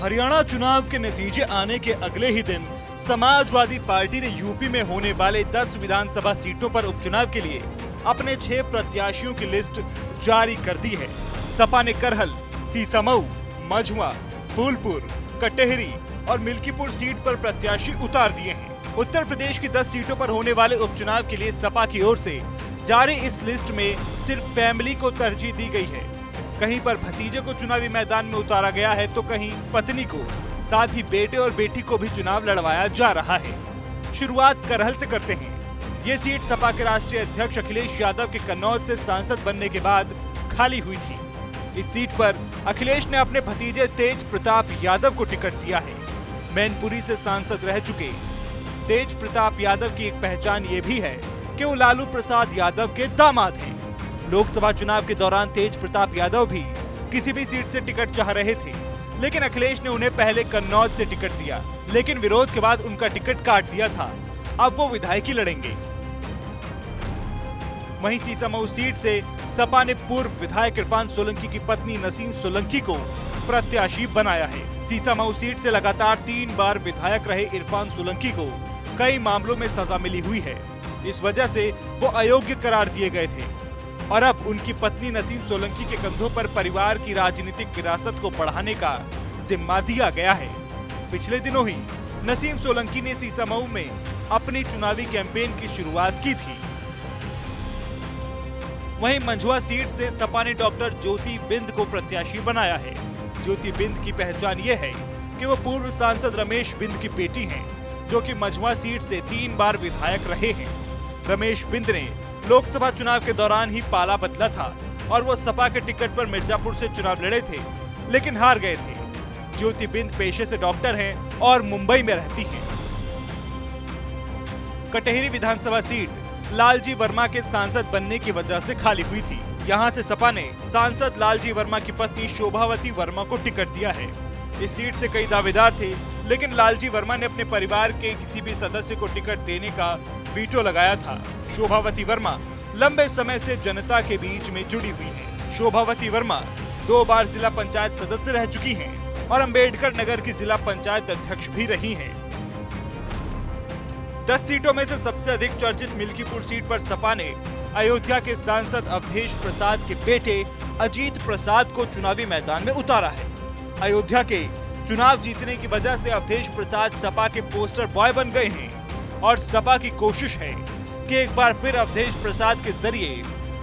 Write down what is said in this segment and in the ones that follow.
हरियाणा चुनाव के नतीजे आने के अगले ही दिन समाजवादी पार्टी ने यूपी में होने वाले 10 विधानसभा सीटों पर उपचुनाव के लिए अपने 6 प्रत्याशियों की लिस्ट जारी कर दी है। सपा ने करहल, सीसामऊ, मझुआ, फूलपुर, कटेहरी और मिल्कीपुर सीट पर प्रत्याशी उतार दिए हैं। उत्तर प्रदेश की 10 सीटों पर होने वाले उपचुनाव के लिए सपा की ओर से जारी इस लिस्ट में सिर्फ फैमिली को तरजीह दी गई है। कहीं पर भतीजे को चुनावी मैदान में उतारा गया है तो कहीं पत्नी को, साथ ही बेटे और बेटी को भी चुनाव लड़वाया जा रहा है। शुरुआत करहल से करते हैं। ये सीट सपा के राष्ट्रीय अध्यक्ष अखिलेश यादव के कन्नौज से सांसद बनने के बाद खाली हुई थी। इस सीट पर अखिलेश ने अपने भतीजे तेज प्रताप यादव को टिकट दिया है। मैनपुरी से सांसद रह चुके तेज प्रताप यादव की एक पहचान ये भी है कि वो लालू प्रसाद यादव के दामाद हैं। लोकसभा चुनाव के दौरान तेज प्रताप यादव भी किसी भी सीट से टिकट चाह रहे थे, लेकिन अखिलेश ने उन्हें पहले कन्नौज से टिकट दिया, लेकिन विरोध के बाद उनका टिकट काट दिया था। अब वो विधायकी लड़ेंगे। वहीं सीसामऊ सीट से सपा ने पूर्व विधायक इरफान सोलंकी की पत्नी नसीम सोलंकी को प्रत्याशी बनाया है। सीसामऊ सीट से लगातार 3 बार विधायक रहे इरफान सोलंकी को कई मामलों में सजा मिली हुई है। इस वजह से वो अयोग्य करार दिए गए थे और अब उनकी पत्नी नसीम सोलंकी के कंधों पर परिवार की राजनीतिक विरासत को बढ़ाने का जिम्मा दिया गया है। पिछले दिनों ही नसीम सोलंकी ने सीसामऊ में अपनी चुनावी कैंपेन की शुरुआत की थी। वहीं मंझुआ सीट से सपा ने डॉक्टर ज्योति बिंद को प्रत्याशी बनाया है। ज्योति बिंद की पहचान ये है कि वो पूर्व सांसद रमेश बिंद की बेटी हैं, जो कि मंझुआ सीट से 3 बार विधायक रहे हैं। रमेश बिंद ने लोकसभा चुनाव के दौरान ही पाला बदला था और वो सपा के टिकट पर मिर्जापुर से चुनाव लड़े थे, लेकिन हार गए थे। ज्योति बिंद पेशे से डॉक्टर हैं और मुंबई में रहती हैं। कटेहरी विधानसभा सीट लालजी वर्मा के सांसद बनने की वजह से खाली हुई थी। यहाँ से सपा ने सांसद लालजी वर्मा की पत्नी शोभावती वर्मा को टिकट दिया है। इस सीट से कई दावेदार थे, लेकिन लालजी वर्मा ने अपने परिवार के किसी भी सदस्य को टिकट देने का वीटो लगाया था। शोभावती वर्मा लंबे समय से जनता के बीच में जुड़ी हुई हैं। शोभावती वर्मा 2 बार जिला पंचायत सदस्य रह चुकी हैं और अंबेडकर नगर की जिला पंचायत अध्यक्ष भी रही हैं। 10 सीटों में से सबसे अधिक चर्चित मिल्कीपुर सीट पर सपा ने अयोध्या के सांसद अवधेश प्रसाद के बेटे अजीत प्रसाद को चुनावी मैदान में उतारा है। अयोध्या के चुनाव जीतने की वजह से अवधेश प्रसाद सपा के पोस्टर बॉय बन गए हैं और सपा की कोशिश है कि एक बार फिर अवधेश प्रसाद के जरिए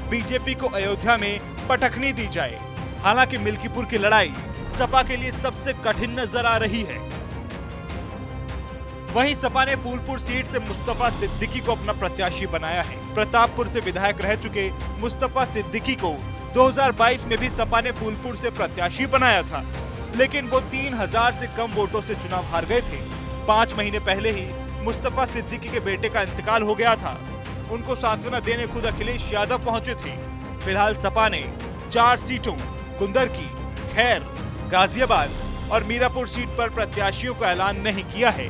बीजेपी को अयोध्या में पटखनी दी जाए। हालांकि मिल्कीपुर की लड़ाई सपा के लिए सबसे कठिन नजर आ रही है। वहीं सपा ने फूलपुर सीट से मुस्तफा सिद्दीकी को अपना प्रत्याशी बनाया है। प्रतापपुर से विधायक रह चुके मुस्तफा सिद्दीकी को 2022 में भी सपा ने फूलपुर से प्रत्याशी बनाया था, लेकिन वो 3000 से कम वोटों से चुनाव हार गए थे। 5 महीने पहले ही मुस्तफा सिद्दीकी के बेटे का इंतकाल हो गया था। उनको सांत्वना देने खुद अखिलेश यादव पहुंचे थे। फिलहाल सपा ने 4 सीटों कुंदरकी, खैर, गाजियाबाद और मीरापुर सीट पर प्रत्याशियों का ऐलान नहीं किया है।